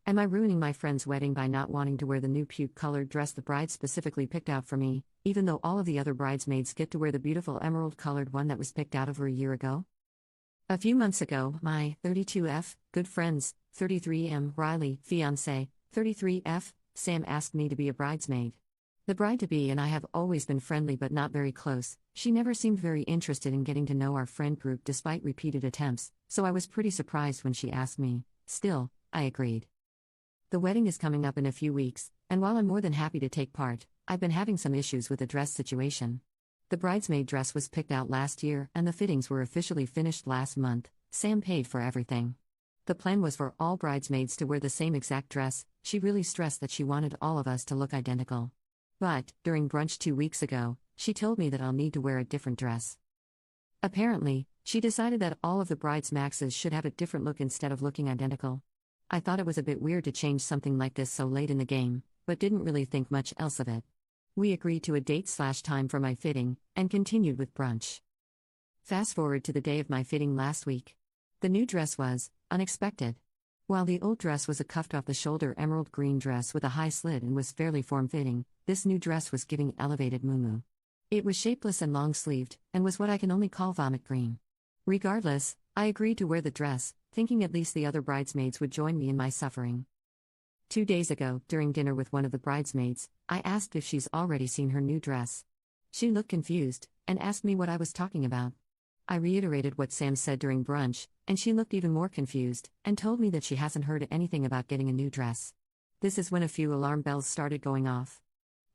Am I ruining my friend's wedding by not wanting to wear the new puke-colored dress the bride specifically picked out for me, even though all of the other bridesmaids get to wear the beautiful emerald-colored one that was picked out over a year ago? A few months ago, my 32F, good friends, 33M, Riley, fiancé, 33F, Sam asked me to be a bridesmaid. The bride-to-be and I have always been friendly but not very close. She never seemed very interested in getting to know our friend group despite repeated attempts, so I was pretty surprised when she asked me. Still, I agreed. The wedding is coming up in a few weeks, and while I'm more than happy to take part, I've been having some issues with the dress situation. The bridesmaid dress was picked out last year and the fittings were officially finished last month. Sam paid for everything. The plan was for all bridesmaids to wear the same exact dress. She really stressed that she wanted all of us to look identical. But, during brunch 2 weeks ago, she told me that I'll need to wear a different dress. Apparently, she decided that all of the bridesmaids should have a different look instead of looking identical. I thought it was a bit weird to change something like this so late in the game, but didn't really think much else of it. We agreed to a date/time for my fitting, and continued with brunch. Fast forward to the day of my fitting last week. The new dress was unexpected. While the old dress was a cuffed-off-the-shoulder emerald green dress with a high slit and was fairly form-fitting, this new dress was giving elevated moo-moo. It was shapeless and long-sleeved, and was what I can only call vomit green. Regardless, I agreed to wear the dress, thinking at least the other bridesmaids would join me in my suffering. 2 days ago, during dinner with one of the bridesmaids, I asked if she's already seen her new dress. She looked confused, and asked me what I was talking about. I reiterated what Sam said during brunch, and she looked even more confused, and told me that she hasn't heard anything about getting a new dress. This is when a few alarm bells started going off.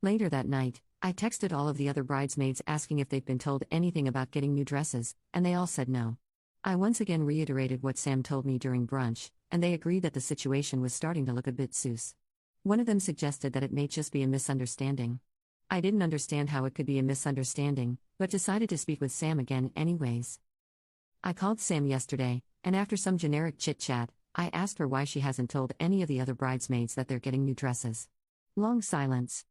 Later that night, I texted all of the other bridesmaids asking if they'd been told anything about getting new dresses, and they all said no. I once again reiterated what Sam told me during brunch, and they agreed that the situation was starting to look a bit sus. One of them suggested that it may just be a misunderstanding. I didn't understand how it could be a misunderstanding, but decided to speak with Sam again anyways. I called Sam yesterday, and after some generic chit-chat, I asked her why she hasn't told any of the other bridesmaids that they're getting new dresses. Long silence.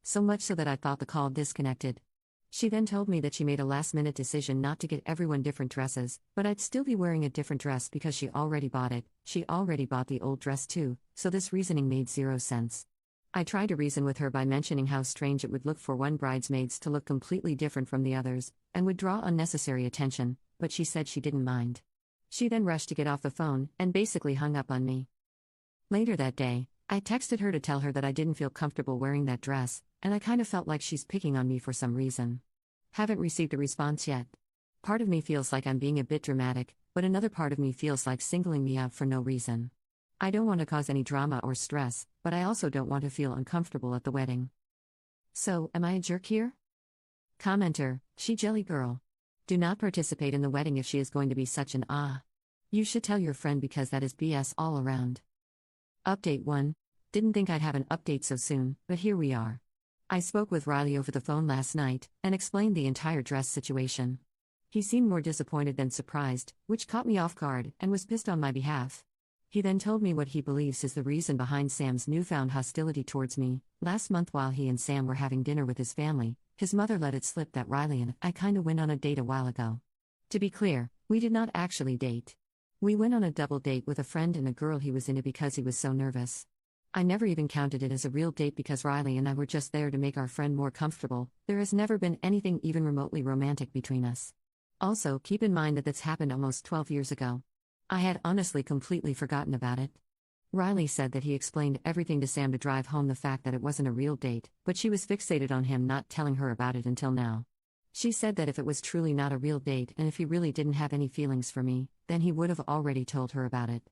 So much so that I thought the call disconnected. She then told me that she made a last-minute decision not to get everyone different dresses, but I'd still be wearing a different dress because she already bought it. She already bought the old dress too, so this reasoning made zero sense. I tried to reason with her by mentioning how strange it would look for one bridesmaids to look completely different from the others, and would draw unnecessary attention, but she said she didn't mind. She then rushed to get off the phone, and basically hung up on me. Later that day, I texted her to tell her that I didn't feel comfortable wearing that dress, and I kind of felt like she's picking on me for some reason. Haven't received a response yet. Part of me feels like I'm being a bit dramatic, but another part of me feels like singling me out for no reason. I don't want to cause any drama or stress, but I also don't want to feel uncomfortable at the wedding. So, am I a jerk here? Commenter, she jelly girl. Do not participate in the wedding if she is going to be such an You should tell your friend because that is BS all around. Update 1. Didn't think I'd have an update so soon, but here we are. I spoke with Riley over the phone last night, and explained the entire dress situation. He seemed more disappointed than surprised, which caught me off guard, and was pissed on my behalf. He then told me what he believes is the reason behind Sam's newfound hostility towards me. Last month while he and Sam were having dinner with his family, his mother let it slip that Riley and I kinda went on a date a while ago. To be clear, we did not actually date. We went on a double date with a friend and a girl he was into because he was so nervous. I never even counted it as a real date because Riley and I were just there to make our friend more comfortable. There has never been anything even remotely romantic between us. Also, keep in mind that this happened almost 12 years ago. I had honestly completely forgotten about it. Riley said that he explained everything to Sam to drive home the fact that it wasn't a real date, but she was fixated on him not telling her about it until now. She said that if it was truly not a real date and if he really didn't have any feelings for me, then he would have already told her about it.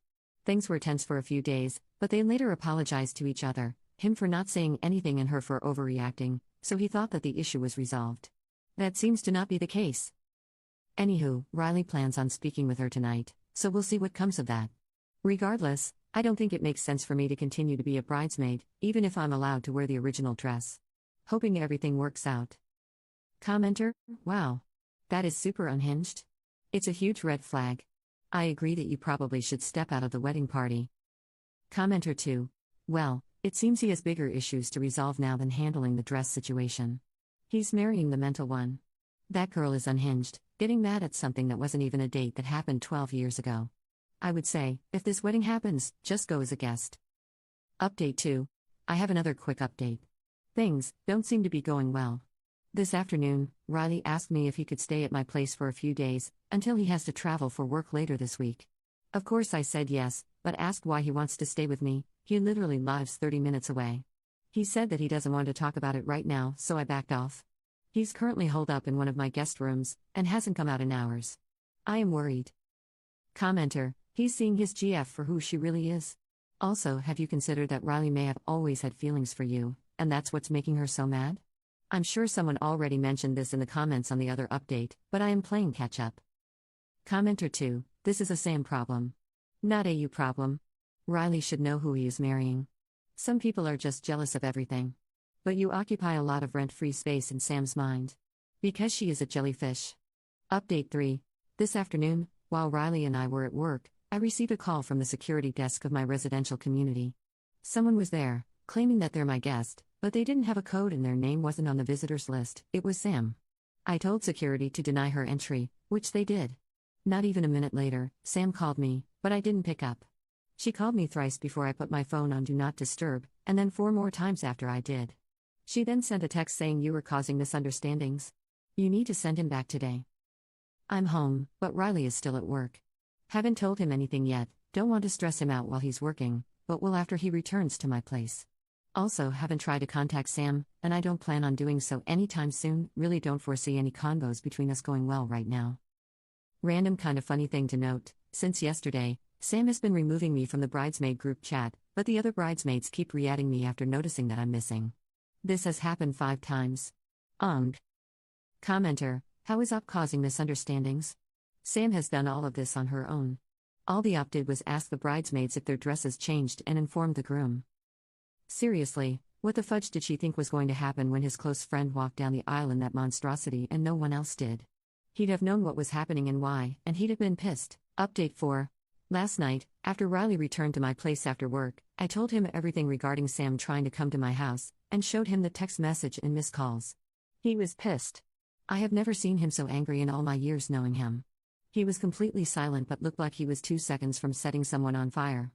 Things were tense for a few days, but they later apologized to each other, him for not saying anything and her for overreacting, so he thought that the issue was resolved. That seems to not be the case. Anywho, Riley plans on speaking with her tonight, so we'll see what comes of that. Regardless, I don't think it makes sense for me to continue to be a bridesmaid, even if I'm allowed to wear the original dress. Hoping everything works out. Commenter, wow. That is super unhinged. It's a huge red flag. I agree that you probably should step out of the wedding party. Commenter 2. Well, it seems he has bigger issues to resolve now than handling the dress situation. He's marrying the mental one. That girl is unhinged, getting mad at something that wasn't even a date that happened 12 years ago. I would say, if this wedding happens, just go as a guest. Update 2. I have another quick update. Things don't seem to be going well. This afternoon, Riley asked me if he could stay at my place for a few days, until he has to travel for work later this week. Of course I said yes, but asked why he wants to stay with me. He literally lives 30 minutes away. He said that he doesn't want to talk about it right now, so I backed off. He's currently holed up in one of my guest rooms, and hasn't come out in hours. I am worried. Commenter, he's seeing his GF for who she really is. Also, have you considered that Riley may have always had feelings for you, and that's what's making her so mad? I'm sure someone already mentioned this in the comments on the other update, but I am playing catch up. Commenter 2, this is a Sam problem. Not a you problem. Riley should know who he is marrying. Some people are just jealous of everything. But you occupy a lot of rent-free space in Sam's mind. Because she is a jellyfish. Update 3. This afternoon, while Riley and I were at work, I received a call from the security desk of my residential community. Someone was there, claiming that they're my guest, but they didn't have a code and their name wasn't on the visitors list. It was Sam. I told security to deny her entry, which they did. Not even a minute later, Sam called me, but I didn't pick up. She called me thrice before I put my phone on Do Not Disturb, and then 4 more times after I did. She then sent a text saying you were causing misunderstandings. You need to send him back today. I'm home, but Riley is still at work. Haven't told him anything yet, don't want to stress him out while he's working, but will after he returns to my place. Also, haven't tried to contact Sam, and I don't plan on doing so anytime soon. Really don't foresee any convos between us going well right now. Random kind of funny thing to note, since yesterday, Sam has been removing me from the bridesmaid group chat, but the other bridesmaids keep re-adding me after noticing that I'm missing. This has happened 5 times. Commenter, how is Op causing misunderstandings? Sam has done all of this on her own. All the Op did was ask the bridesmaids if their dresses changed and informed the groom. Seriously, what the fudge did she think was going to happen when his close friend walked down the aisle in that monstrosity and no one else did? He'd have known what was happening and why, and he'd have been pissed. Update 4. Last night, after Riley returned to my place after work, I told him everything regarding Sam trying to come to my house, and showed him the text message and missed calls. He was pissed. I have never seen him so angry in all my years knowing him. He was completely silent but looked like he was 2 seconds from setting someone on fire.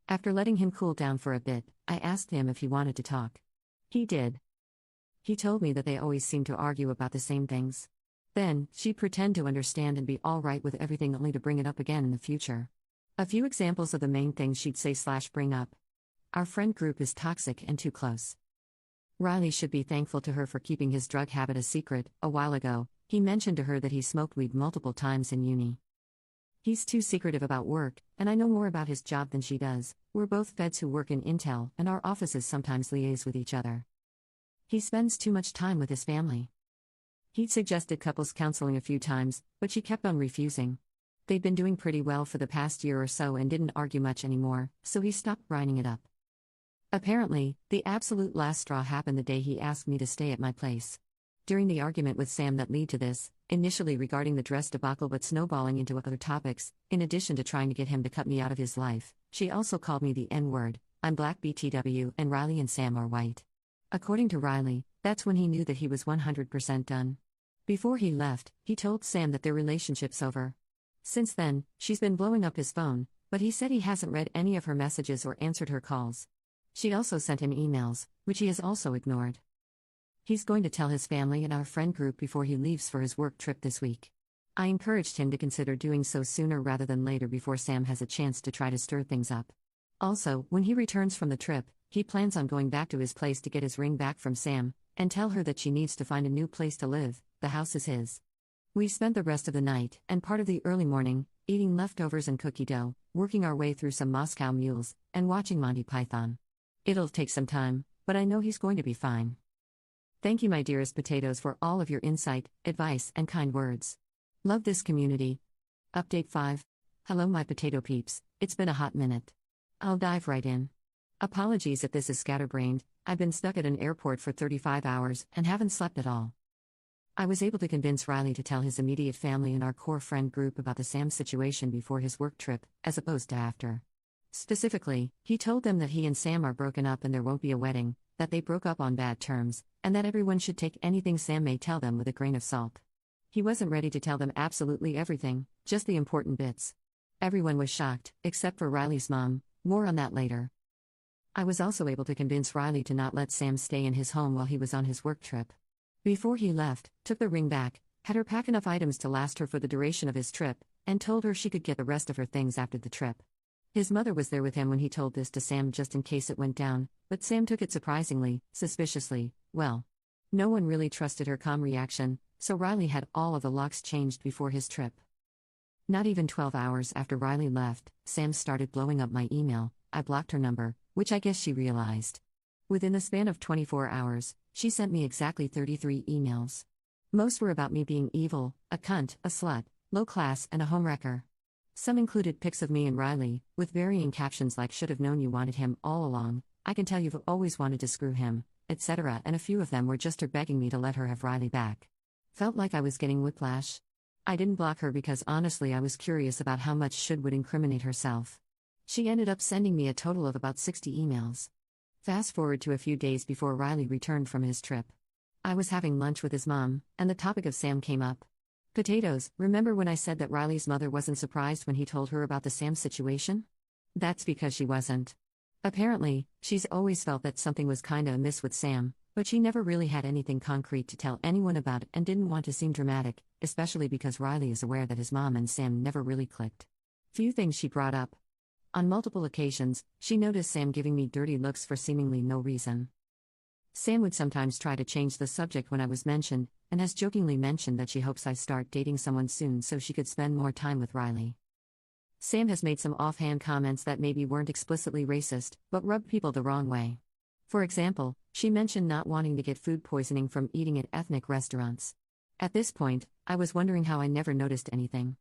After letting him cool down for a bit, I asked him if he wanted to talk. He did. He told me that they always seem to argue about the same things. Then, she'd pretend to understand and be all right with everything only to bring it up again in the future. A few examples of the main things she'd say/bring up. Our friend group is toxic and too close. Riley should be thankful to her for keeping his drug habit a secret. A while ago, he mentioned to her that he smoked weed multiple times in uni. He's too secretive about work, and I know more about his job than she does. We're both feds who work in Intel, and our offices sometimes liaise with each other. He spends too much time with his family. He'd suggested couples counseling a few times, but she kept on refusing. They'd been doing pretty well for the past year or so and didn't argue much anymore, so he stopped grinding it up. Apparently, the absolute last straw happened the day he asked me to stay at my place. During the argument with Sam that led to this, initially regarding the dress debacle but snowballing into other topics, in addition to trying to get him to cut me out of his life, she also called me the N-word. I'm black BTW and Riley and Sam are white. According to Riley, that's when he knew that he was 100% done. Before he left, he told Sam that their relationship's over. Since then, she's been blowing up his phone, but he said he hasn't read any of her messages or answered her calls. She also sent him emails, which he has also ignored. He's going to tell his family and our friend group before he leaves for his work trip this week. I encouraged him to consider doing so sooner rather than later before Sam has a chance to try to stir things up. Also, when he returns from the trip, he plans on going back to his place to get his ring back from Sam, and tell her that she needs to find a new place to live. The house is his. We spent the rest of the night, and part of the early morning, eating leftovers and cookie dough, working our way through some Moscow mules, and watching Monty Python. It'll take some time, but I know he's going to be fine. Thank you, my dearest potatoes, for all of your insight, advice, and kind words. Love this community. Update 5. Hello, my potato peeps, it's been a hot minute. I'll dive right in. Apologies if this is scatterbrained. I've been stuck at an airport for 35 hours and haven't slept at all. I was able to convince Riley to tell his immediate family and our core friend group about the Sam situation before his work trip, as opposed to after. Specifically, he told them that he and Sam are broken up and there won't be a wedding, that they broke up on bad terms, and that everyone should take anything Sam may tell them with a grain of salt. He wasn't ready to tell them absolutely everything, just the important bits. Everyone was shocked, except for Riley's mom. More on that later. I was also able to convince Riley to not let Sam stay in his home while he was on his work trip. Before he left, took the ring back, had her pack enough items to last her for the duration of his trip, and told her she could get the rest of her things after the trip. His mother was there with him when he told this to Sam just in case it went down, but Sam took it surprisingly, suspiciously, well. No one really trusted her calm reaction, so Riley had all of the locks changed before his trip. Not even 12 hours after Riley left, Sam started blowing up my email. I blocked her number, which I guess she realized. Within the span of 24 hours, she sent me exactly 33 emails. Most were about me being evil, a cunt, a slut, low class, and a homewrecker. Some included pics of me and Riley, with varying captions like "should have known you wanted him all along," "I can tell you've always wanted to screw him," etc., and a few of them were just her begging me to let her have Riley back. Felt like I was getting whiplash. I didn't block her because honestly I was curious about how much Should would incriminate herself. She ended up sending me a total of about 60 emails. Fast forward to a few days before Riley returned from his trip. I was having lunch with his mom, and the topic of Sam came up. Potatoes, remember when I said that Riley's mother wasn't surprised when he told her about the Sam situation? That's because she wasn't. Apparently, she's always felt that something was kinda amiss with Sam, but she never really had anything concrete to tell anyone about and didn't want to seem dramatic, especially because Riley is aware that his mom and Sam never really clicked. Few things she brought up. On multiple occasions, she noticed Sam giving me dirty looks for seemingly no reason. Sam would sometimes try to change the subject when I was mentioned, and has jokingly mentioned that she hopes I start dating someone soon so she could spend more time with Riley. Sam has made some offhand comments that maybe weren't explicitly racist, but rubbed people the wrong way. For example, she mentioned not wanting to get food poisoning from eating at ethnic restaurants. At this point, I was wondering how I never noticed anything.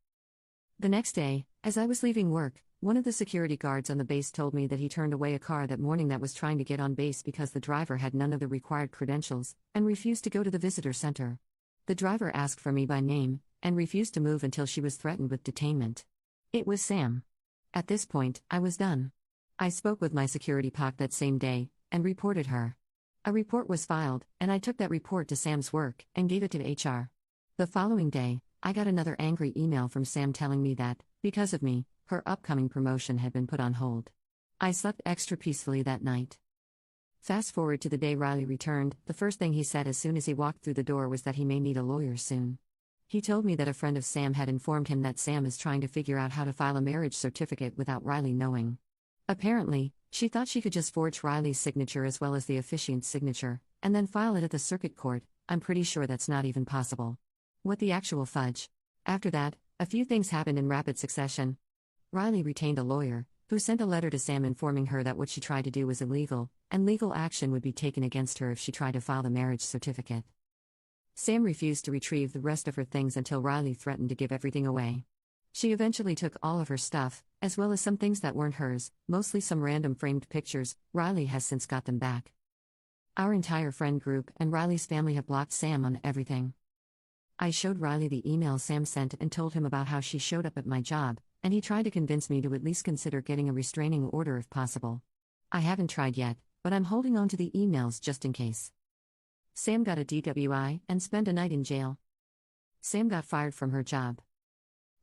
The next day, as I was leaving work, one of the security guards on the base told me that he turned away a car that morning that was trying to get on base because the driver had none of the required credentials, and refused to go to the visitor center. The driver asked for me by name, and refused to move until she was threatened with detainment. It was Sam. At this point, I was done. I spoke with my security POC that same day, and reported her. A report was filed, and I took that report to Sam's work, and gave it to HR. The following day, I got another angry email from Sam telling me that, because of me, her upcoming promotion had been put on hold. I slept extra peacefully that night. Fast forward to the day Riley returned, the first thing he said as soon as he walked through the door was that he may need a lawyer soon. He told me that a friend of Sam had informed him that Sam is trying to figure out how to file a marriage certificate without Riley knowing. Apparently, she thought she could just forge Riley's signature as well as the officiant's signature, and then file it at the circuit court. I'm pretty sure that's not even possible. What the actual fudge? After that, a few things happened in rapid succession. Riley retained a lawyer, who sent a letter to Sam informing her that what she tried to do was illegal, and legal action would be taken against her if she tried to file the marriage certificate. Sam refused to retrieve the rest of her things until Riley threatened to give everything away. She eventually took all of her stuff, as well as some things that weren't hers, mostly some random framed pictures. Riley has since got them back. Our entire friend group and Riley's family have blocked Sam on everything. I showed Riley the email Sam sent and told him about how she showed up at my job, and he tried to convince me to at least consider getting a restraining order if possible. I haven't tried yet, but I'm holding on to the emails just in case. Sam got a DWI and spent a night in jail. Sam got fired from her job.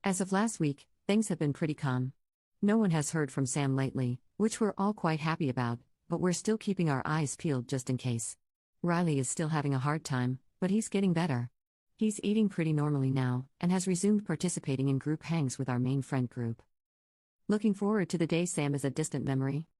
As of last week, things have been pretty calm. No one has heard from Sam lately, which we're all quite happy about, but we're still keeping our eyes peeled just in case. Riley is still having a hard time, but he's getting better. He's eating pretty normally now, and has resumed participating in group hangs with our main friend group. Looking forward to the day Sam is a distant memory.